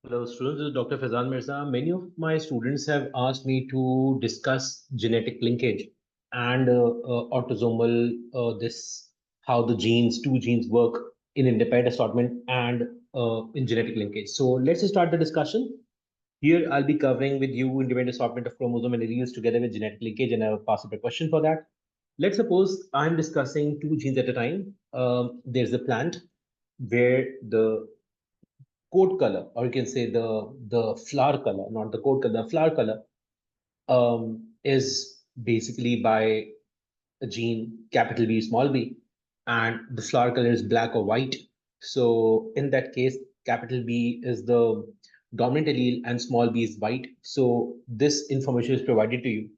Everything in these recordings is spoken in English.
Hello, students. This is Dr. Fazan Mirza. Many of my students have asked me to discuss genetic linkage and autosomal, how the two genes work in independent assortment and in genetic linkage. So let's start the discussion. Here, I'll be covering with you independent assortment of chromosome and alleles together with genetic linkage, and I'll pass up a question for that. Let's suppose I'm discussing two genes at a time. There's a plant where the coat color, or you can say the flower color, not the coat color, the flower color is basically by a gene capital B, small b, and the flower color is black or white. So in that case, capital B is the dominant allele and small b is white. So this information is provided to you.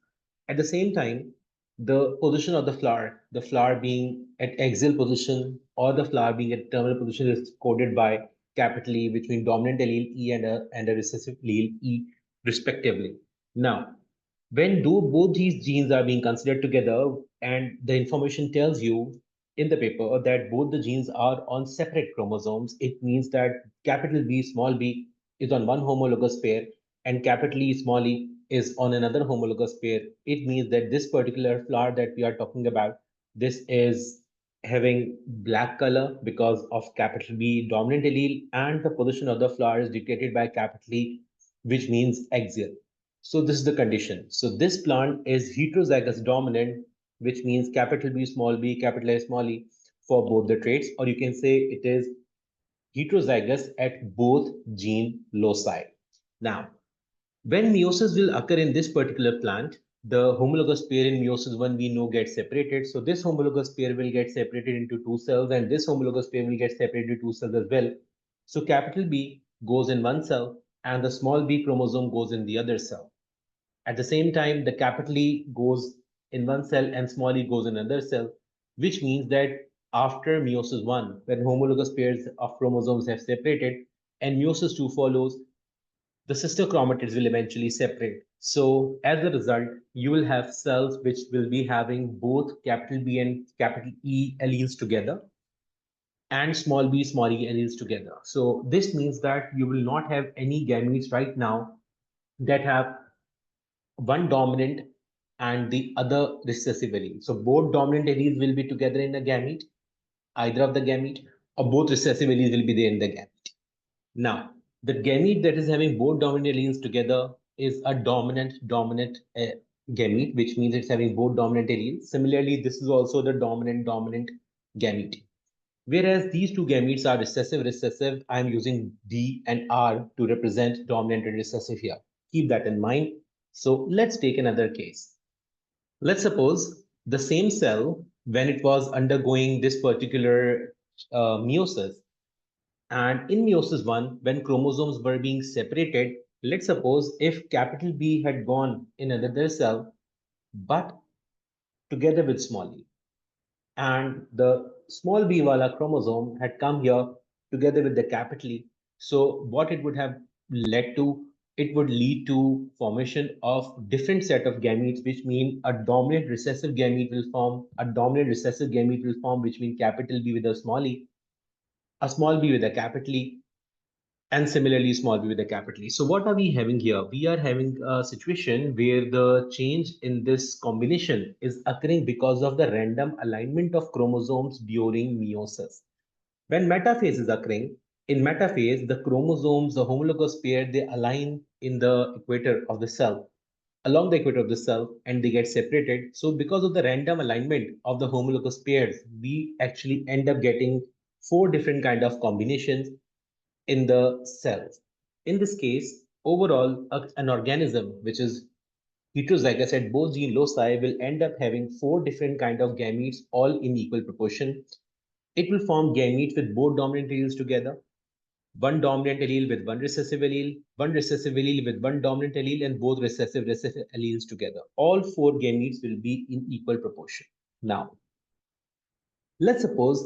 At the same time, the position of the flower being at axial position or the flower being at terminal position is coded by capital E, which means dominant allele E and a recessive allele E respectively. Now, when both these genes are being considered together and the information tells you in the paper that both the genes are on separate chromosomes, it means that capital B, small b is on one homologous pair and capital E, small e is on another homologous pair. It means that this particular flower that we are talking about, this is having black color because of capital B dominant allele, and the position of the flower is dictated by capital E, which means axial. So this is the condition. So this plant is heterozygous dominant, which means capital B, small b, capital A, small e for both the traits, or you can say it is heterozygous at both gene loci. Now, when meiosis will occur in this particular plant, the homologous pair in meiosis 1 we know gets separated. So this homologous pair will get separated into two cells, and this homologous pair will get separated into two cells as well. So capital B goes in one cell and the small b chromosome goes in the other cell. At the same time, the capital E goes in one cell and small e goes in another cell, which means that after meiosis 1, when homologous pairs of chromosomes have separated and meiosis 2 follows, the sister chromatids will eventually separate. So as a result, you will have cells which will be having both capital B and capital E alleles together and small e alleles together. So this means that you will not have any gametes right now that have one dominant and the other recessive allele. So both dominant alleles will be together in a gamete, either of the gamete, or both recessive alleles will be there in the gamete. Now, the gamete that is having both dominant alleles together is a dominant gamete, which means it's having both dominant alleles. Similarly, this is also the dominant gamete. Whereas these two gametes are recessive, I'm using D and R to represent dominant and recessive here. Keep that in mind. So let's take another case. Let's suppose the same cell, when it was undergoing this particular meiosis, and in meiosis 1, when chromosomes were being separated, let's suppose if capital B had gone in another cell, but together with small e, and the small b wala chromosome had come here together with the capital E. So what it would have led to, it would lead to formation of different set of gametes, which mean a dominant recessive gamete will form, which means capital B with a small b with a capital E, and similarly small b with a capital E. So what are we having here? We are having a situation where the change in this combination is occurring because of the random alignment of chromosomes during meiosis. When metaphase is occurring, in metaphase, the chromosomes, the homologous pair, they align in the equator of the cell, along the equator of the cell, and they get separated. So because of the random alignment of the homologous pairs, we actually end up getting four different kind of combinations in the cells. In this case, overall, an organism which is heterozygous at both gene loci will end up having four different kind of gametes, all in equal proportion. It will form gametes with both dominant alleles together, one dominant allele with one recessive allele with one dominant allele, and both recessive alleles together. All four gametes will be in equal proportion. Now, let's suppose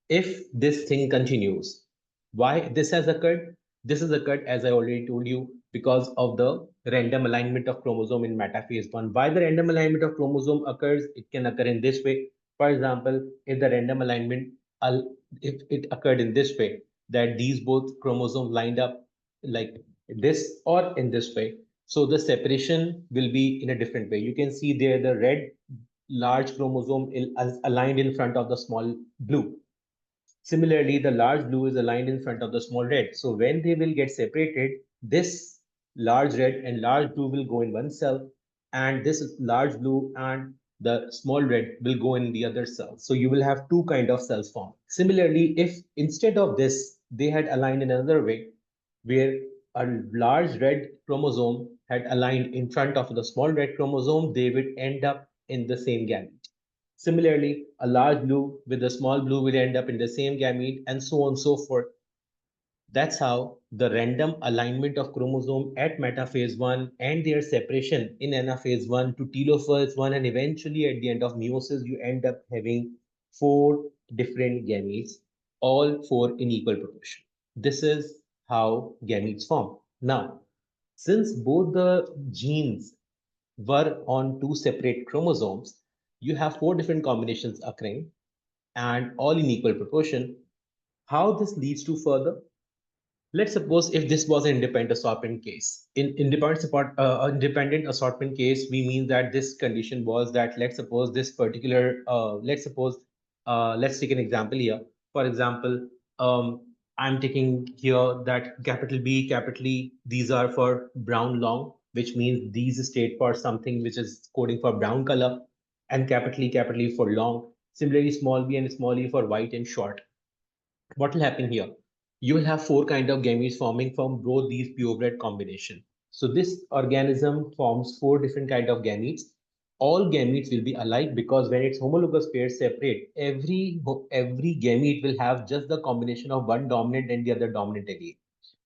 if this thing continues. Why this has occurred? This has occurred, as I already told you, because of the random alignment of chromosome in metaphase 1. Why the random alignment of chromosome occurs? It can occur in this way. For example, if the random alignment, if it occurred in this way, that these both chromosomes lined up like this or in this way. So the separation will be in a different way. You can see there the red large chromosome is aligned in front of the small blue. Similarly, the large blue is aligned in front of the small red. So when they will get separated, this large red and large blue will go in one cell, and this large blue and the small red will go in the other cell. So you will have two kind of cells formed. Similarly, if instead of this, they had aligned in another way, where a large red chromosome had aligned in front of the small red chromosome, they would end up in the same gamete. Similarly, a large blue with a small blue will end up in the same gamete, and so on and so forth. That's how the random alignment of chromosome at metaphase 1 and their separation in anaphase 1 to telophase 1, and eventually at the end of meiosis, you end up having four different gametes, all four in equal proportion. This is how gametes form. Now, since both the genes were on two separate chromosomes, you have four different combinations occurring and all in equal proportion. How this leads to further? Let's suppose if this was an independent assortment case. In independent assortment case, we mean that this condition was that let's suppose this particular, let's take an example here. For example, I'm taking here that capital B, capital E, these are for brown long, which means these state for something which is coding for brown color, and capital E for long. Similarly, small b and small e for white and short. What will happen here? You will have four kind of gametes forming from both these purebred combination. So this organism forms four different kind of gametes. All gametes will be alike because when its homologous pairs separate, every gamete will have just the combination of one dominant and the other dominant allele.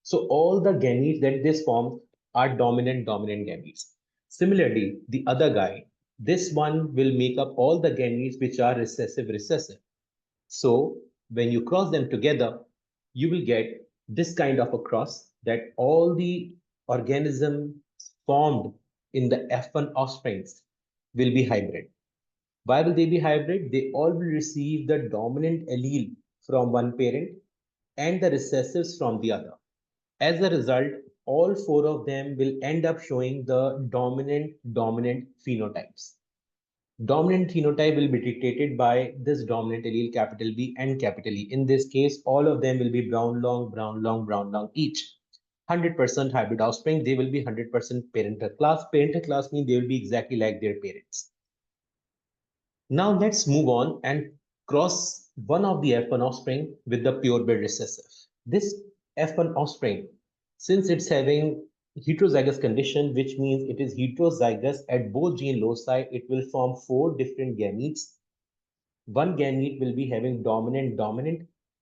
So all the gametes that this forms are dominant gametes. Similarly, the other guy, this one will make up all the gametes which are recessive. So when you cross them together, you will get this kind of a cross that all the organisms formed in the F1 offsprings will be hybrid. Why will they be hybrid? They all will receive the dominant allele from one parent and the recessives from the other. As a result, all four of them will end up showing the dominant phenotypes. Dominant phenotype will be dictated by this dominant allele capital B and capital E. In this case, all of them will be brown long, brown long each. 100% hybrid offspring, they will be 100% parental class. Parental class means they will be exactly like their parents. Now let's move on and cross one of the F1 offspring with the purebred recessive. This F1 offspring, since it's having heterozygous condition, which means it is heterozygous at both gene loci, it will form four different gametes. One gamete will be having dominant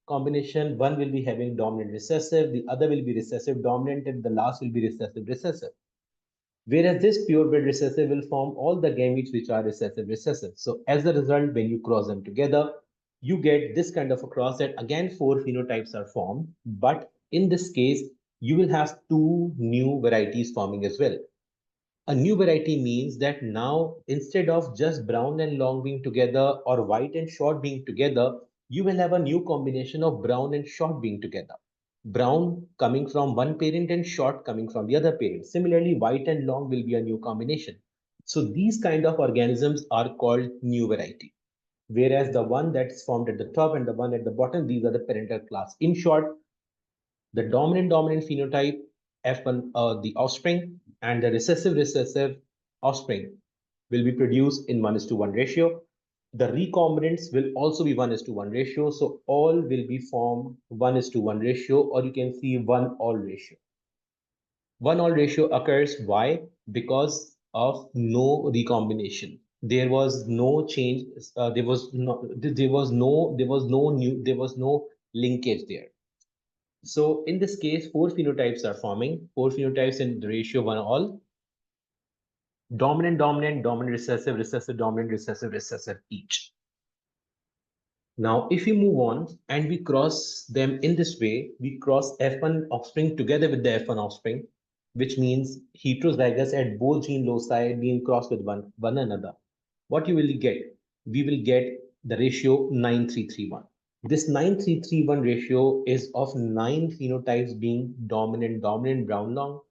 combination, one will be having dominant recessive, the other will be recessive dominant, and the last will be recessive. Whereas this purebred recessive will form all the gametes which are recessive. So as a result, when you cross them together, you get this kind of a cross that again four phenotypes are formed. But in this case, you will have two new varieties forming as well. A new variety means that now instead of just brown and long being together or white and short being together, you will have a new combination of brown and short being together. Brown coming from one parent and short coming from the other parent. Similarly, white and long will be a new combination. So these kind of organisms are called new variety. Whereas the one that's formed at the top and the one at the bottom, these are the parental class. In short, the dominant phenotype F1, the offspring, and the recessive offspring will be produced in 1:1 ratio. The recombinants will also be 1:1 ratio. So all will be formed 1:1 ratio, or you can see 1:all ratio. 1:all ratio occurs. Why? Because of no recombination. There was no change. There was no linkage there. So in this case, four phenotypes are forming, four phenotypes in the ratio 1:all, dominant, recessive each. Now, if we move on and we cross them in this way, we cross F1 offspring together with the F1 offspring, which means heterozygous at both gene loci being crossed with one another. What you will get? We will get the ratio 9:3:1. This 9:3:3:1 ratio is of 9 phenotypes being dominant, dominant brown long,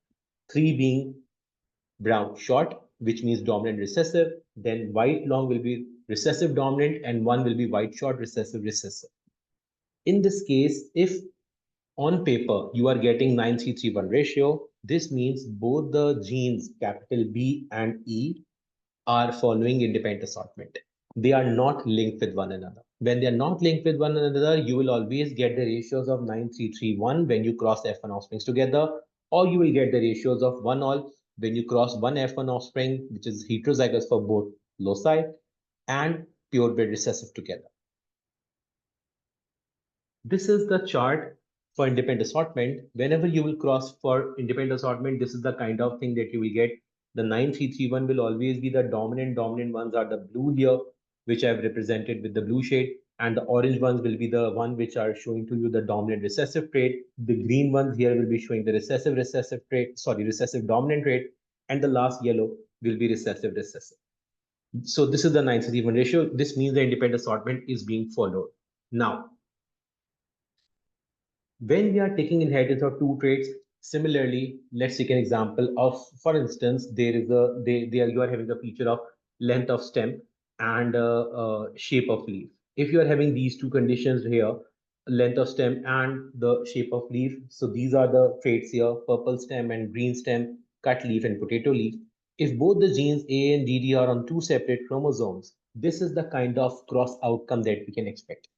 3 being brown short, which means dominant recessive, then white long will be recessive dominant, and 1 will be white short recessive recessive. In this case, if on paper you are getting 9:3:3:1 ratio, this means both the genes capital B and E are following independent assortment. They are not linked with one another. When they are not linked with one another, you will always get the ratios of 9:3:3:1 when you cross F1 offsprings together, or you will get the ratios of 1 all when you cross one F1 offspring, which is heterozygous for both loci, and purebred recessive together. This is the chart for independent assortment. Whenever you will cross for independent assortment, this is the kind of thing that you will get. The 9:3:3:1 will always be the dominant. Dominant ones are the blue here, which I've represented with the blue shade. And the orange ones will be the one which are showing to you the dominant recessive trait. The green ones here will be showing the recessive trait, sorry, recessive dominant trait. And the last yellow will be recessive recessive. So this is the 9:3:1 ratio. This means the independent assortment is being followed. Now, when we are taking inheritance of two traits, similarly, let's take an example of, for instance, you are having a feature of length of stem and shape of leaf. If you are having these two conditions here, length of stem and the shape of leaf, so these are the traits here, purple stem and green stem, cut leaf and potato leaf. If both the genes A and DD are on two separate chromosomes, this is the kind of cross outcome that we can expect.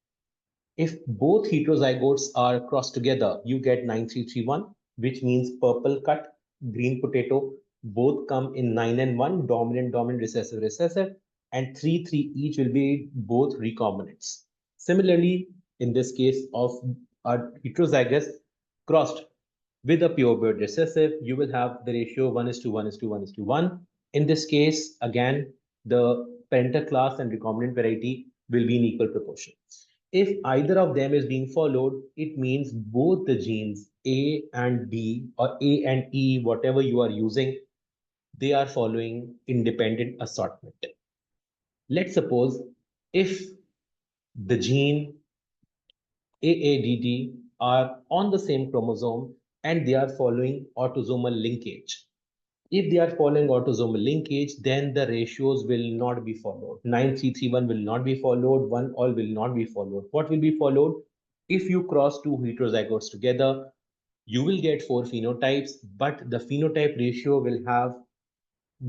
If both heterozygotes are crossed together, you get 9:3:3:1, which means purple cut, green potato, both come in 9 and 1, dominant, dominant, recessive, recessive, and 3, 3 each will be both recombinants. Similarly, in this case of a heterozygous crossed with a purebred recessive, you will have the ratio 1:1:1:1. In this case, again, the parental class and recombinant variety will be in equal proportion. If either of them is being followed, it means both the genes A and D or A and E, whatever you are using, they are following independent assortment. Let's suppose if the gene AADD are on the same chromosome and they are following autosomal linkage. If they are following autosomal linkage, then the ratios will not be followed. 9:3:3:1 will not be followed, 1 all will not be followed. What will be followed? If you cross two heterozygotes together, you will get 4 phenotypes, but the phenotype ratio will have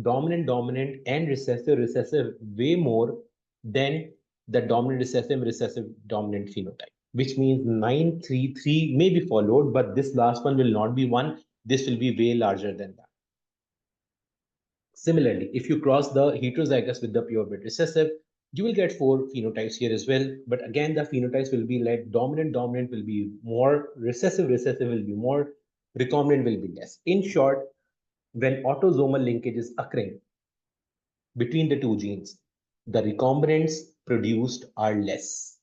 dominant, dominant, and recessive, recessive way more than the dominant, recessive, recessive, dominant phenotype, which means 9:3:3 may be followed, but this last one will not be one. This will be way larger than that. Similarly, if you cross the heterozygous with the purebred recessive, you will get 4 phenotypes here as well. But again, the phenotypes will be like dominant, dominant will be more, recessive, recessive will be more, recombinant will be less. In short, when autosomal linkage is occurring between the two genes, the recombinants produced are less.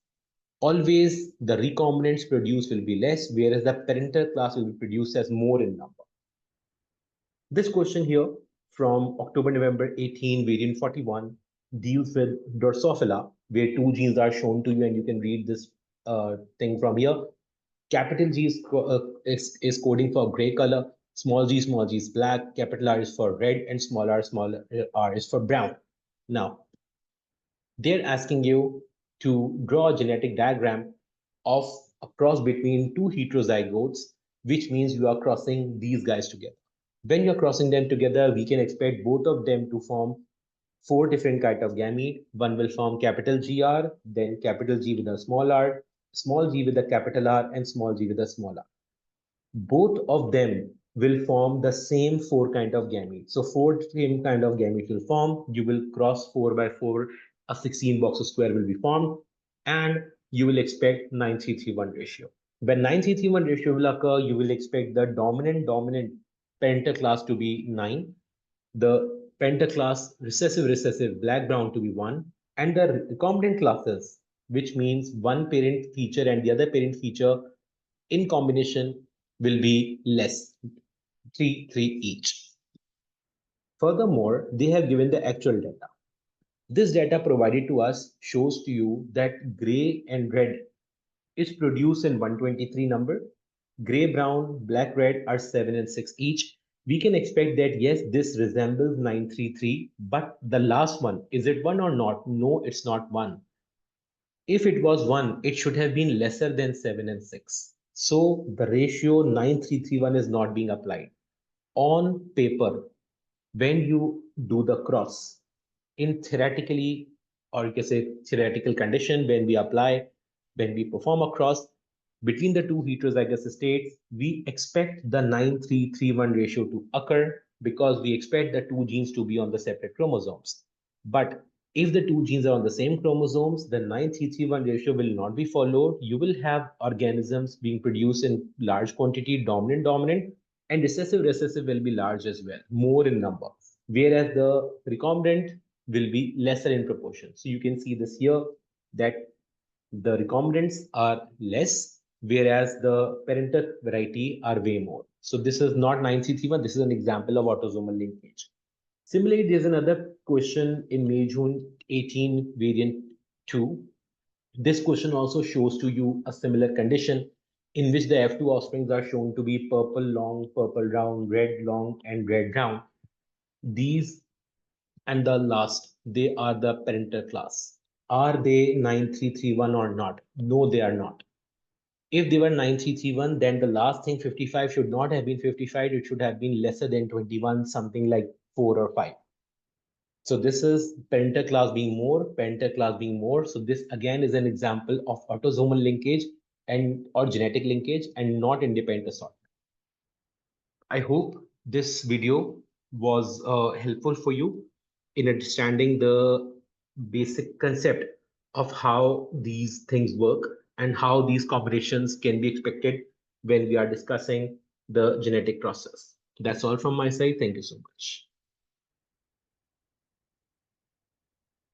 Always the recombinants produced will be less, whereas the parental class will be produced as more in number. This question here from October-November 18, variant 41, deals with Drosophila, where two genes are shown to you, and you can read this thing from here. Capital G is coding for gray color, small g is black, capital R is for red, and small r is for brown. Now, they're asking you to draw a genetic diagram of a cross between two heterozygotes, which means you are crossing these guys together. When you're crossing them together, we can expect both of them to form 4 different kind of gamete. One will form capital GR, then capital G with a small g with a capital R, and small g with a small r. Both of them will form the same 4 kind of gamete. So 4 same kind of gamete will form. You will cross 4 by 4, a 16 box square will be formed, and you will expect 9:3:1 ratio. When 9:3:1 ratio will occur, you will expect the dominant parental class to be 9, the parental class recessive black brown to be 1, and the recombinant classes, which means one parent feature and the other parent feature in combination, will be less, 3, 3 each. Furthermore, they have given the actual data. This data provided to us shows to you that gray and red is produced in 123 number. Gray, brown, black, red are 7 and 6 each. We can expect that yes, this resembles 933, but the last one, is it 1 or not? No, it's not 1. If it was 1, it should have been lesser than 7 and 6. So the ratio 9331 is not being applied. On paper, when you do the cross, in theoretically, or you can say theoretical condition, when we perform a cross between the two heterozygous states, we expect the 9331 ratio to occur because we expect the two genes to be on the separate chromosomes. But if the two genes are on the same chromosomes, the 9331 ratio will not be followed. You will have organisms being produced in large quantity, dominant, and recessive will be large as well, more in number, whereas the recombinant will be lesser in proportion. So you can see this here that the recombinants are less, whereas the parental variety are way more. So this is not 9331. This is an example of autosomal linkage. Similarly, there's another question in May June 18 variant 2. This question also shows to you a similar condition in which the F2 offsprings are shown to be purple long, purple round, red long, and red round. These and the last, they are the parental class. Are they 9331 or not? No, they are not. If they were 9331, then the last thing 55 should not have been 55. It should have been lesser than 21, something like 4 or 5. So this is parental class being more, parental class being more. So this again is an example of autosomal linkage and or genetic linkage and not independent assortment. I hope this video was helpful for you in understanding the basic concept of how these things work and how these combinations can be expected when we are discussing the genetic process. That's all from my side. Thank you so much.